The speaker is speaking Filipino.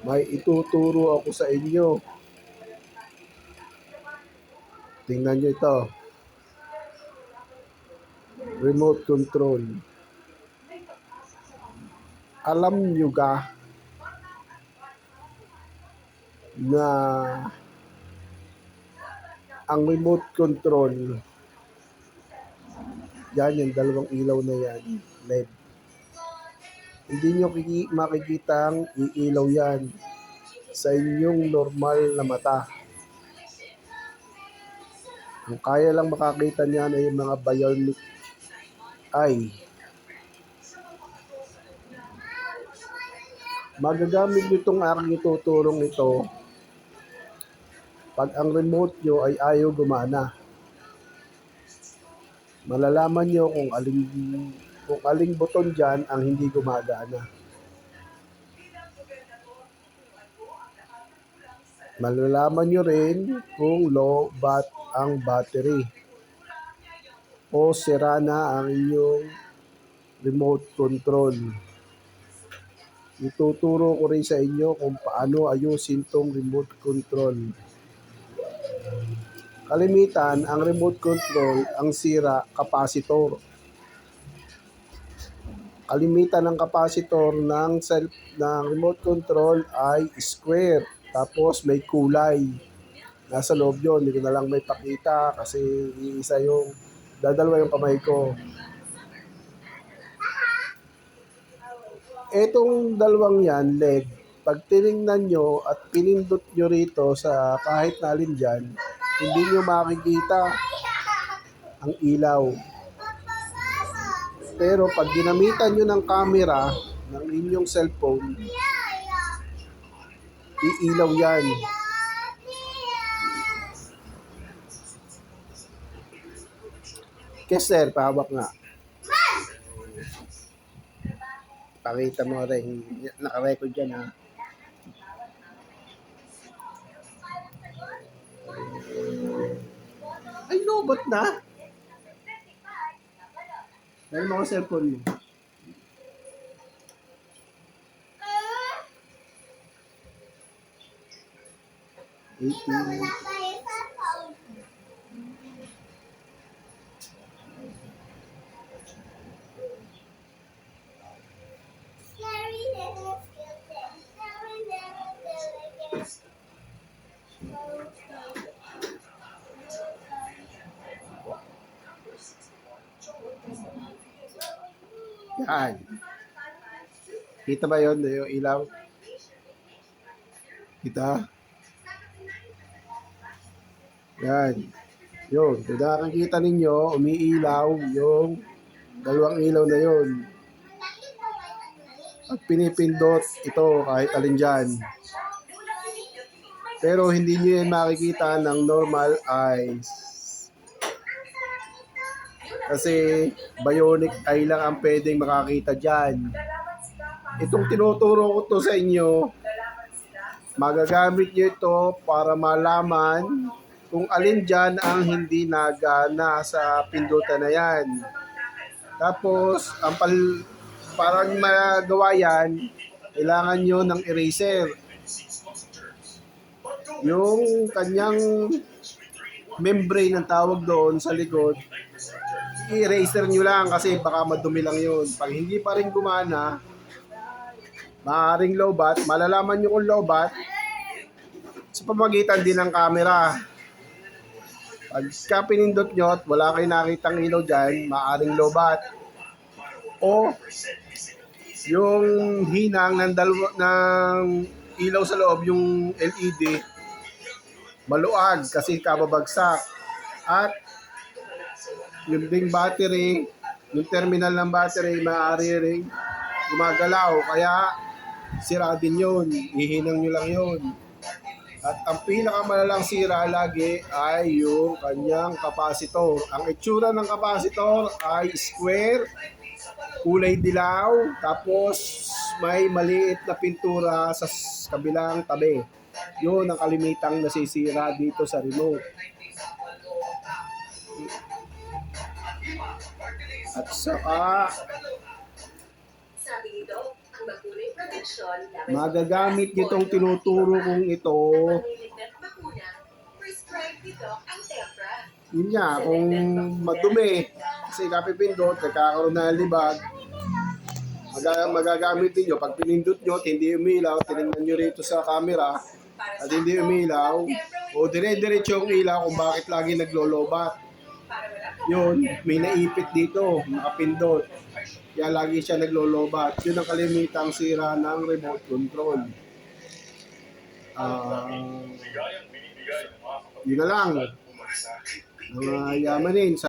May ituturo ako sa inyo. Tingnan nyo ito. Remote control. Alam nyo ga na ang remote control, yan yung dalawang ilaw na yan, LED. Hindi nyo makikita ang iilaw yan sa inyong normal na mata. Kung kaya lang makakita niyan ay yung mga bionic eye. Magagamit nyo itong aking ituturong ito pag ang remote nyo ay ayaw gumana. Malalaman nyo kung aling buton dyan ang hindi gumagana. Malalaman nyo rin kung low bat ang battery o sira na ang inyong remote control. Ituturo ko rin sa inyo kung paano ayusin tong remote control. Kalimitan, ang remote control, ang sira, capacitor. Kalimitan ng capacitor ng remote control ay square. Tapos may kulay. Nasa loob yun. Hindi ko na lang may pakita kasi iisa yung dadalawa yung kamay ko. Etong dalawang yan, LED, pag tinignan nyo at pinindot nyo rito sa kahit na alin dyan, hindi nyo makikita ang ilaw. Pero pag ginamitan nyo ng camera ng inyong cellphone, iilaw yan. Kester, pahawak nga. Pakita mo rin. Naka-record dyan ha. Ay, lobat na. Dahil mga cellphone mo. Yan. Kita ba yun? Yung ilaw? Kita? Yan. Yun. Kung nakakita ninyo, umiilaw yung dalawang ilaw na yun. Pag pinipindot, ito kahit alin dyan. Pero hindi nyo yan makikita ng normal eyes. Kasi bionic eye lang ang pwedeng makakita dyan. Itong tinuturo ko to sa inyo, magagamit nyo ito para malaman kung alin dyan ang hindi nagana sa pindutan na yan. Tapos, para magawa yan, kailangan nyo ng eraser. Yung kanyang membrane ang tawag doon sa likod, i-eraser nyo lang kasi baka madumi lang yun. Pag hindi pa rin gumana, maaaring lowbat, malalaman nyo kung lowbat sa pamagitan din ng camera. Pagka pinindot nyo at wala kayo nakitang ilaw dyan, maaaring lowbat. O yung hinang ng ilaw sa loob, yung LED, maluag kasi kababagsak. At yung ding battery, yung terminal ng battery, maaari rin gumagalaw. Kaya sira din yun. Ihinang nyo lang yun. At ang pinakamalalang sira lagi ay yung kanyang capacitor. Ang itsura ng capacitor ay square, kulay dilaw, tapos may maliit na pintura sa kabilang tabi. Yun ang kalimitang nasisira dito sa remote. At saka Magagamit nyo itong tinuturo kong ito. Yun nga, kung madumi, kasi kapipindot, nagkakaroon na libag, magagamit niyo pag pinindot nyo at hindi umilaw, tinignan nyo rito sa camera at hindi umilaw, o dire-diretso yung ilaw kung bakit lagi naglolobat. Yun, may naipit dito, nakapindot. Kaya lagi siya naglolobat. Yun ang kalimitang sira ng remote control. Yun na lang. Mga yamanin.